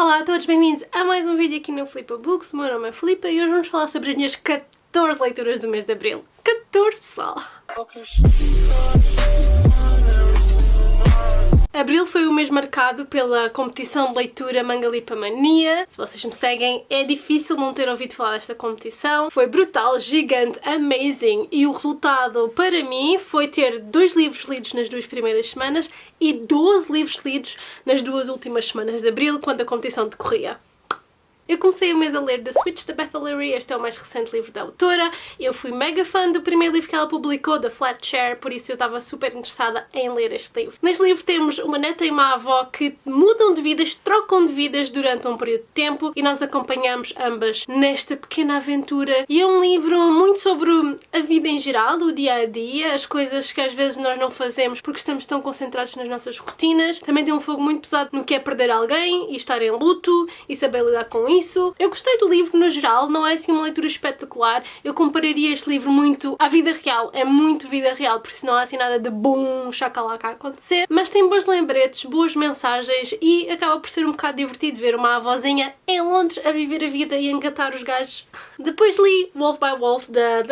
Olá a todos, bem-vindos a mais um vídeo aqui no Flipa Books. O meu nome é Filipa e hoje vamos falar sobre as minhas 14 leituras do mês de Abril. 14, pessoal! Abril foi o mês marcado pela competição de leitura Mangalipa Mania. Se vocês me seguem, é difícil não ter ouvido falar desta competição. Foi brutal, gigante, amazing e o resultado para mim foi ter 2 livros lidos nas 2 primeiras semanas e 12 livros lidos nas 2 últimas semanas de Abril, quando a competição decorria. Eu comecei o mês a ler The Switch, da Beth O'Leary, este é o mais recente livro da autora. Eu fui mega fã do primeiro livro que ela publicou, The Flat Share, por isso eu estava super interessada em ler este livro. Neste livro temos uma neta e uma avó que mudam de vidas, trocam de vidas durante um período de tempo e nós acompanhamos ambas nesta pequena aventura. E é um livro muito sobre a vida em geral, o dia-a-dia, as coisas que às vezes nós não fazemos porque estamos tão concentrados nas nossas rotinas. Também tem um fogo muito pesado no que é perder alguém e estar em luto e saber lidar com isso. Eu gostei do livro no geral, não é assim uma leitura espetacular. Eu compararia este livro muito à vida real, é muito vida real, por isso não há assim nada de bom chacalaca a acontecer, mas tem bons lembretes, boas mensagens e acaba por ser um bocado divertido ver uma avózinha em Londres a viver a vida e a engatar os gajos. Depois li Wolf by Wolf da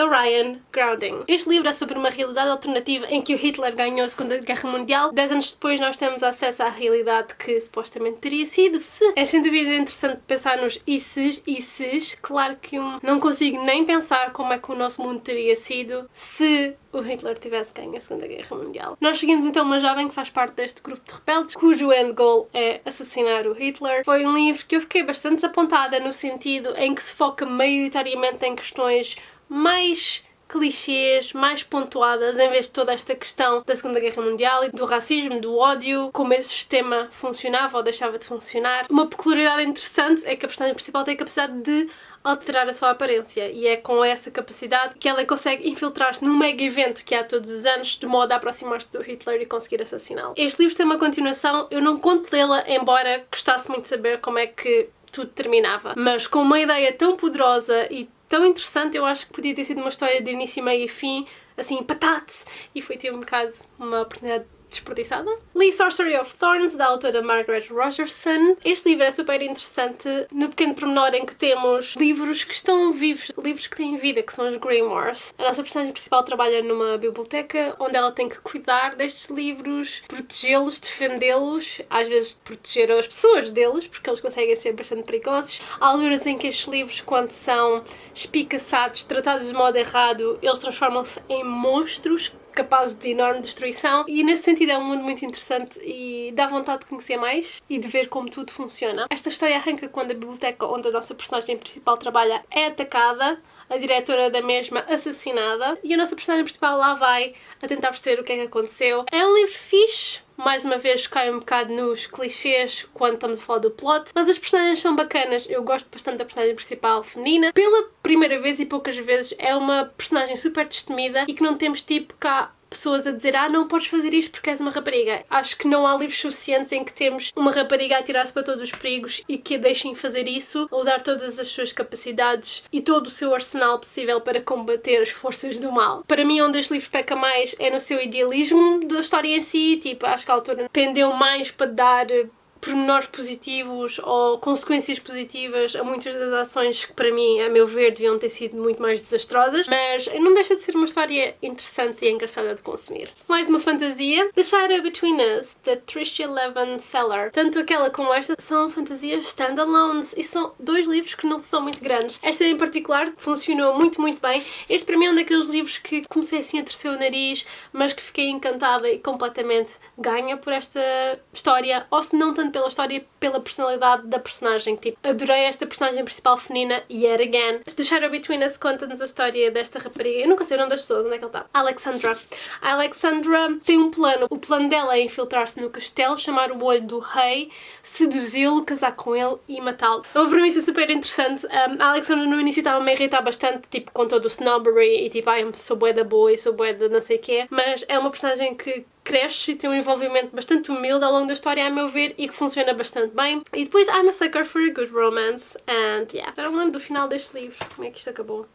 Ryan Grounding. Este livro é sobre uma realidade alternativa em que o Hitler ganhou a Segunda Guerra Mundial. 10 anos depois nós temos acesso à realidade que supostamente teria sido, se. É sem dúvida interessante pensar nos e se. Claro que não consigo nem pensar como é que o nosso mundo teria sido se o Hitler tivesse ganho a Segunda Guerra Mundial. Nós seguimos então uma jovem que faz parte deste grupo de rebeldes, cujo end goal é assassinar o Hitler. Foi um livro que eu fiquei bastante desapontada no sentido em que se foca maioritariamente em questões mais clichês, mais pontuadas, em vez de toda esta questão da Segunda Guerra Mundial e do racismo, do ódio, como esse sistema funcionava ou deixava de funcionar. Uma peculiaridade interessante é que a personagem principal tem a capacidade de alterar a sua aparência e é com essa capacidade que ela consegue infiltrar-se num mega evento que há todos os anos de modo a aproximar-se do Hitler e conseguir assassiná-lo. Este livro tem uma continuação, eu não conto lê-la, embora gostasse muito de saber como é que tudo terminava, mas com uma ideia tão poderosa e tão interessante, eu acho que podia ter sido uma história de início, meio e fim, assim, patate, e foi ter um bocado uma oportunidade desperdiçada. Li Sorcery of Thorns, da autora Margaret Rogerson. Este livro é super interessante no pequeno pormenor em que temos livros que estão vivos, livros que têm vida, que são os Grimoires. A nossa personagem principal trabalha numa biblioteca onde ela tem que cuidar destes livros, protegê-los, defendê-los, às vezes proteger as pessoas deles, porque eles conseguem ser bastante perigosos. Há alturas em que estes livros, quando são espicaçados, tratados de modo errado, eles transformam-se em monstros capazes de enorme destruição e nesse sentido é um mundo muito interessante e dá vontade de conhecer mais e de ver como tudo funciona. Esta história arranca quando a biblioteca onde a nossa personagem principal trabalha é atacada, a diretora da mesma assassinada e a nossa personagem principal lá vai a tentar perceber o que é que aconteceu. É um livro fixe, mais uma vez cai um bocado nos clichês quando estamos a falar do plot, mas as personagens são bacanas, eu gosto bastante da personagem principal feminina. Pela primeira vez e poucas vezes é uma personagem super destemida e que não temos tipo cá pessoas a dizer não podes fazer isto porque és uma rapariga. Acho que não há livros suficientes em que temos uma rapariga a tirar-se para todos os perigos e que a deixem fazer isso, a usar todas as suas capacidades e todo o seu arsenal possível para combater as forças do mal. Para mim, onde este livro peca mais é no seu idealismo da história em si, tipo, acho que a autora pendeu mais para dar pormenores positivos ou consequências positivas a muitas das ações que para mim, a meu ver, deviam ter sido muito mais desastrosas, mas não deixa de ser uma história interessante e engraçada de consumir. Mais uma fantasia, The Shadow Between Us, da Tricia Levan Seller. Tanto aquela como esta são fantasias standalones e são 2 livros que não são muito grandes. Esta em particular funcionou muito bem. Este para mim é um daqueles livros que comecei assim a torcer o nariz, mas que fiquei encantada e completamente ganha por esta história, ou se não tanto pela história, pela personalidade da personagem. Tipo, adorei esta personagem principal feminina yet again. The Shadow Between Us conta-nos a história desta rapariga. Eu nunca sei o nome das pessoas, onde é que ela está? Alexandra. A Alexandra tem um plano. O plano dela é infiltrar-se no castelo, chamar o olho do rei, seduzi-lo, casar com ele e matá-lo. É uma premissa super interessante. A Alexandra no início estava-me a irritar bastante, tipo, com todo o snobbery e tipo, sou bué da boa e sou bué da não sei o quê. Mas é uma personagem que cresce e tem um envolvimento bastante humilde ao longo da história, a meu ver, e que funciona bastante bem. E depois, I'm a sucker for a good romance, and yeah. Eu não me lembro do final deste livro, como é que isto acabou.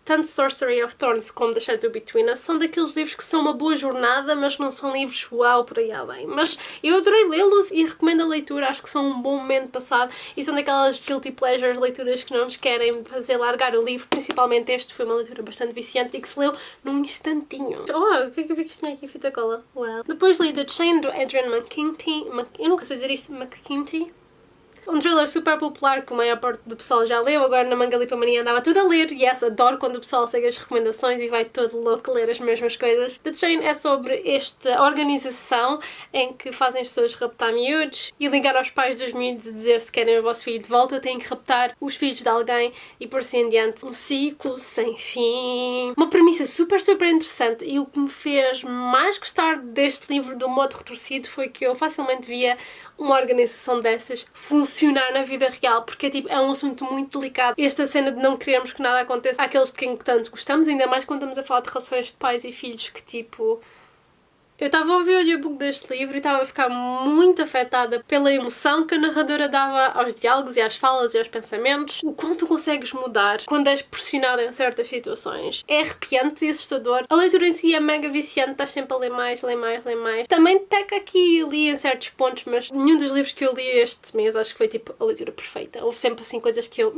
Tanto Sorcery of Thorns como The Shadow Between Us são daqueles livros que são uma boa jornada, mas não são livros uau por aí além. Mas eu adorei lê-los e recomendo a leitura, acho que são um bom momento passado e são daquelas guilty pleasures, leituras que não nos querem fazer largar o livro, principalmente este foi uma leitura bastante viciante e que se leu num instantinho. Oh, o que é que eu vi que isto tinha aqui? Fita cola. Well. Depois li The Chain do Adrian McKinty, eu nunca sei dizer isto, McKinty. Um thriller super popular que a maior parte do pessoal já leu, agora na Mangalipa Mania andava tudo a ler. E yes, adoro quando o pessoal segue as recomendações e vai todo louco ler as mesmas coisas. The Chain é sobre esta organização em que fazem as pessoas raptar miúdos e ligar aos pais dos miúdos e dizer se querem o vosso filho de volta, têm que raptar os filhos de alguém e por assim em diante. Um ciclo sem fim. Uma premissa super, super interessante e o que me fez mais gostar deste livro do modo retorcido foi que eu facilmente via uma organização dessas funcionar na vida real, porque tipo, é um assunto muito delicado. Esta cena de não querermos que nada aconteça àqueles de quem tanto gostamos, ainda mais quando estamos a falar de relações de pais e filhos que tipo... Eu estava a ouvir o audiobook deste livro e estava a ficar muito afetada pela emoção que a narradora dava aos diálogos e às falas e aos pensamentos. O quanto consegues mudar quando és pressionada em certas situações. É arrepiante e assustador. A leitura em si é mega viciante, estás sempre a ler mais, ler mais, ler mais. Também peca aqui e ali em certos pontos, mas nenhum dos livros que eu li este mês acho que foi tipo a leitura perfeita. Houve sempre assim coisas que eu...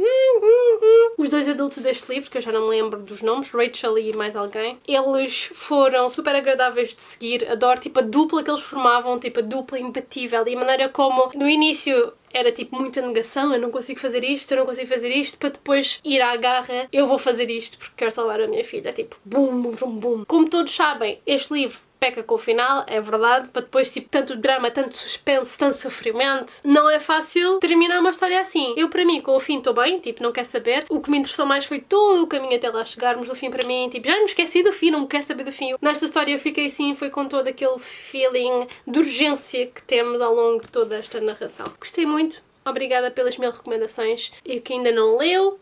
Os dois adultos deste livro, que eu já não me lembro dos nomes, Rachel e mais alguém, eles foram super agradáveis de seguir. Adoro tipo a dupla que eles formavam, tipo a dupla imbatível e a maneira como no início era tipo muita negação, eu não consigo fazer isto, eu não consigo fazer isto, para depois ir à garra, eu vou fazer isto porque quero salvar a minha filha, tipo bum, bum, bum, bum. Como todos sabem, este livro peca com o final, é verdade, para depois tipo tanto drama, tanto suspense, tanto sofrimento. Não é fácil terminar uma história assim. Eu para mim com o fim estou bem, tipo não quer saber. O que me interessou mais foi todo o caminho até lá chegarmos. O fim para mim, tipo já me esqueci do fim, não quero saber do fim. Nesta história eu fiquei assim, foi com todo aquele feeling de urgência que temos ao longo de toda esta narração. Gostei muito, obrigada pelas 1000 recomendações. E que ainda não leu,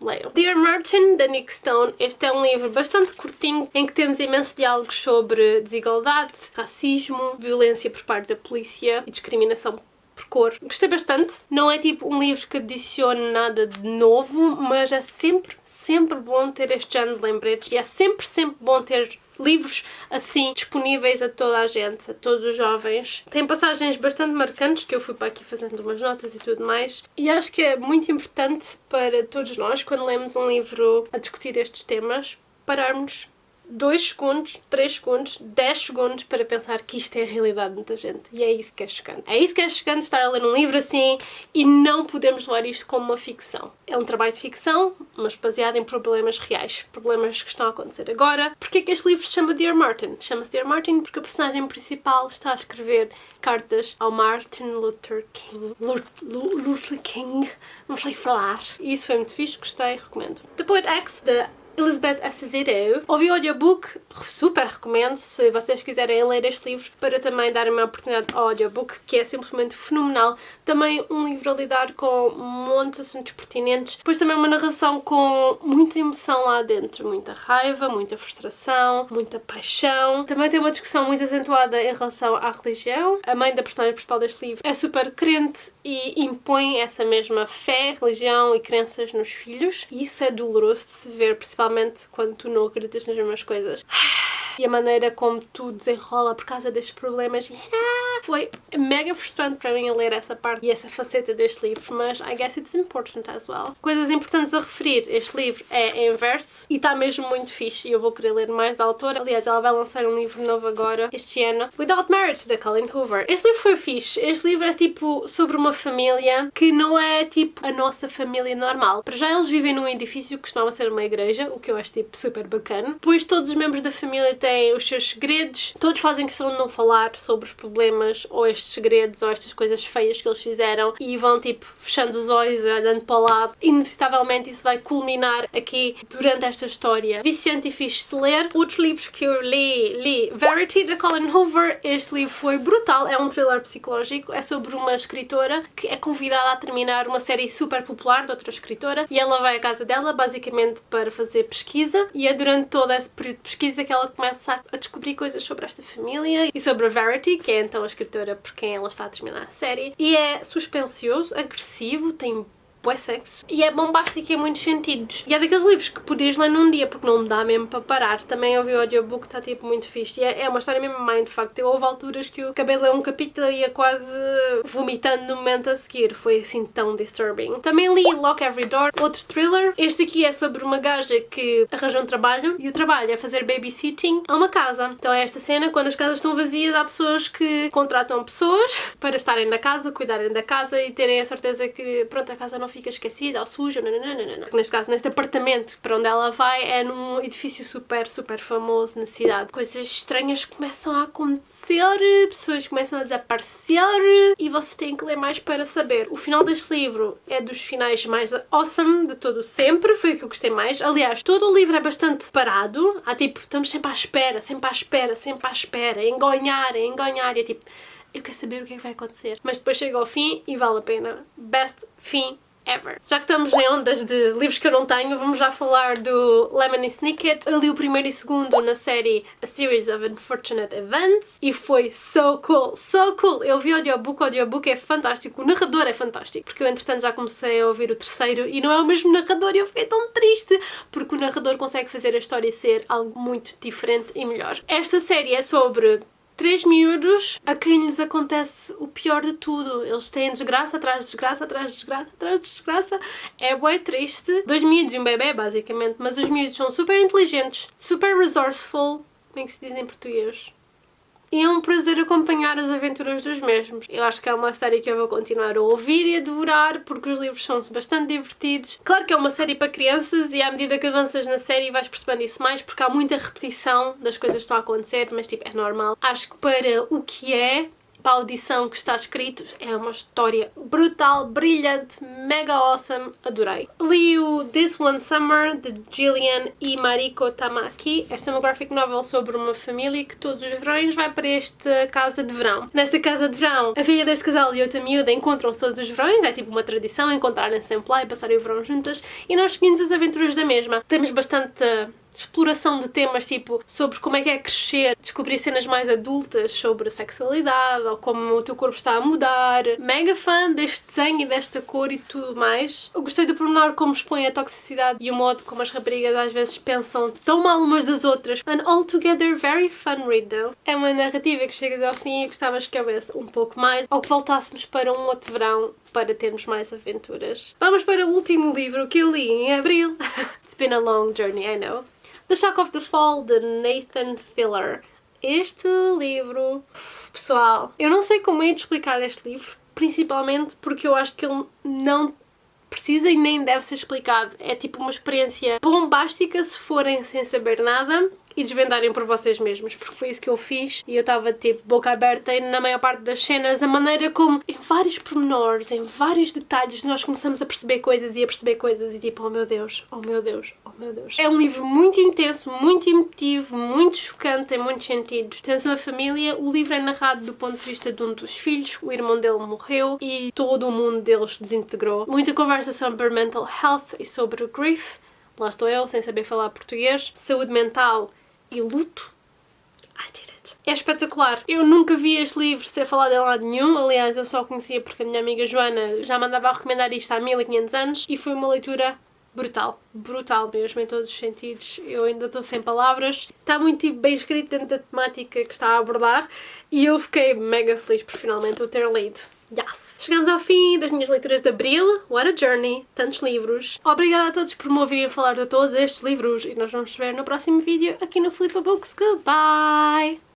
leiam. Dear Martin, da Nick Stone. Este é um livro bastante curtinho, em que temos imensos diálogos sobre desigualdade, racismo, violência por parte da polícia e discriminação por cor. Gostei bastante. Não é tipo um livro que adicione nada de novo, mas é sempre, sempre bom ter este género de lembretes e é sempre, sempre bom ter livros assim disponíveis a toda a gente, a todos os jovens. Tem passagens bastante marcantes que eu fui para aqui fazendo umas notas e tudo mais e acho que é muito importante para todos nós, quando lemos um livro a discutir estes temas, pararmos 2 segundos, 3 segundos, 10 segundos para pensar que isto é a realidade de muita gente. E é isso que é chocante. É isso que é chocante, estar a ler um livro assim e não podemos levar isto como uma ficção. É um trabalho de ficção, mas baseado em problemas reais. Problemas que estão a acontecer agora. Porquê que este livro se chama Dear Martin? Chama-se Dear Martin porque a personagem principal está a escrever cartas ao Martin Luther King. Luther King. Não sei falar. E isso foi muito fixe, gostei, recomendo. The Poet X, da Elizabeth Acevedo. Ouvi o audiobook, super recomendo se vocês quiserem ler este livro para também darem uma oportunidade ao audiobook, que é simplesmente fenomenal. Também um livro a lidar com muitos assuntos pertinentes, depois também uma narração com muita emoção lá dentro, muita raiva, muita frustração, muita paixão. Também tem uma discussão muito acentuada em relação à religião. A mãe da personagem principal deste livro é super crente e impõe essa mesma fé, religião e crenças nos filhos, e isso é doloroso de se ver, principalmente quando tu não acreditas nas mesmas coisas. E a maneira como tu desenrola por causa destes problemas foi mega frustrante para mim a ler essa parte e essa faceta deste livro, mas I guess it's important as well. Coisas importantes a referir, este livro é em verso e está mesmo muito fixe e eu vou querer ler mais da autora. Aliás, ela vai lançar um livro novo agora, este ano, Without Marriage, da Colleen Hoover. Este livro foi fixe. Este livro é tipo sobre uma família que não é tipo a nossa família normal. Para já eles vivem num edifício que costumava ser uma igreja, o que eu acho tipo super bacana. Depois todos os membros da família têm os seus segredos, todos fazem questão de não falar sobre os problemas ou estes segredos ou estas coisas feias que eles fizeram e vão tipo fechando os olhos, olhando para o lado. Inevitavelmente isso vai culminar aqui durante esta história. Viciante e fixe de ler. Outros livros que eu li Verity, da Colleen Hoover. Este livro foi brutal, é um thriller psicológico, é sobre uma escritora que é convidada a terminar uma série super popular de outra escritora e ela vai à casa dela basicamente para fazer pesquisa e é durante todo esse período de pesquisa que ela começa a descobrir coisas sobre esta família e sobre a Verity, que é então a escritora por quem ela está a terminar a série, e é suspensioso, agressivo, tem bué sexo e é bombástico em muitos sentidos. E é daqueles livros que podias ler num dia porque não me dá mesmo para parar. Também ouvi o audiobook, está tipo muito fixe. E é uma história mesmo mindfuck. Houve alturas que eu acabei de ler um capítulo e ia quase vomitando no momento a seguir. Foi assim tão disturbing. Também li Lock Every Door, outro thriller. Este aqui é sobre uma gaja que arranja um trabalho e o trabalho é fazer babysitting a uma casa. Então é esta cena, quando as casas estão vazias, há pessoas que contratam pessoas para estarem na casa, cuidarem da casa e terem a certeza que, pronto, a casa não fica esquecida ou suja, não. Neste caso, neste apartamento para onde ela vai é num edifício super famoso na cidade. Coisas estranhas começam a acontecer, pessoas começam a desaparecer e vocês têm que ler mais para saber. O final deste livro é dos finais mais awesome de todo sempre, foi o que eu gostei mais. Aliás, todo o livro é bastante parado, há tipo, estamos sempre à espera, a engonhar, e é tipo, eu quero saber o que é que vai acontecer. Mas depois chega ao fim e vale a pena. Best fim ever. Já que estamos em ondas de livros que eu não tenho, vamos já falar do Lemony Snicket. Eu li o primeiro e segundo na série A Series of Unfortunate Events e foi so cool. Eu vi o audiobook é fantástico, o narrador é fantástico, porque eu entretanto já comecei a ouvir o terceiro e não é o mesmo narrador e eu fiquei tão triste, porque o narrador consegue fazer a história ser algo muito diferente e melhor. Esta série é sobre 3 miúdos a quem lhes acontece o pior de tudo. Eles têm desgraça atrás de desgraça, atrás de desgraça, atrás de desgraça. É bué triste. 2 miúdos e um bebê, basicamente. Mas os miúdos são super inteligentes, super resourceful. Como é que se diz em português? E é um prazer acompanhar as aventuras dos mesmos. Eu acho que é uma série que eu vou continuar a ouvir e a devorar, porque os livros são bastante divertidos. Claro que é uma série para crianças e à medida que avanças na série vais percebendo isso mais, porque há muita repetição das coisas que estão a acontecer, mas tipo, é normal. Acho que para o que é, para a audição que está escrito, é uma história brutal, brilhante, mega awesome, adorei. Li o This One Summer, de Gillian e Mariko Tamaki. Esta é uma graphic novel sobre uma família que todos os verões vai para esta casa de verão. Nesta casa de verão, a filha deste casal e outra miúda encontram-se todos os verões, é tipo uma tradição encontrarem-se sempre lá e passarem o verão juntas, e nós seguimos as aventuras da mesma. Temos bastante exploração de temas tipo sobre como é que é crescer, descobrir cenas mais adultas sobre a sexualidade ou como o teu corpo está a mudar. Mega fã deste desenho e desta cor e tudo mais. Eu gostei do pormenor como expõe a toxicidade e o modo como as raparigas às vezes pensam tão mal umas das outras. An altogether very fun read though. É uma narrativa que chegas ao fim e gostavas que houvesse um pouco mais ou que voltássemos para um outro verão para termos mais aventuras. Vamos para o último livro que eu li em abril. It's been a long journey, I know. The Shock of the Fall, de Nathan Fielder. Este livro, pessoal, eu não sei como é de explicar este livro, principalmente porque eu acho que ele não precisa e nem deve ser explicado. É tipo uma experiência bombástica se forem sem saber nada e desvendarem por vocês mesmos, porque foi isso que eu fiz e eu estava tipo boca aberta e na maior parte das cenas a maneira como em vários pormenores, em vários detalhes nós começamos a perceber coisas e tipo, oh meu Deus, oh meu Deus, oh meu Deus. É um livro muito intenso, muito emotivo, muito chocante em muitos sentidos. Tens uma família, o livro é narrado do ponto de vista de um dos filhos, o irmão dele morreu e todo o mundo deles desintegrou. Muita conversa sobre mental health e sobre grief, lá estou eu sem saber falar português, saúde mental e luto. I did it. É espetacular. Eu nunca vi este livro ser falado em lado nenhum. Aliás, eu só o conhecia porque a minha amiga Joana já mandava a recomendar isto há 1500 anos e foi uma leitura brutal. Brutal mesmo, em todos os sentidos. Eu ainda estou sem palavras. Está muito bem escrito dentro da temática que está a abordar e eu fiquei mega feliz por finalmente o ter lido. Yes! Chegamos ao fim das minhas leituras de abril. What a journey! Tantos livros. Obrigada a todos por me ouvirem falar de todos estes livros e nós vamos ver no próximo vídeo aqui no Flipabooks. Goodbye!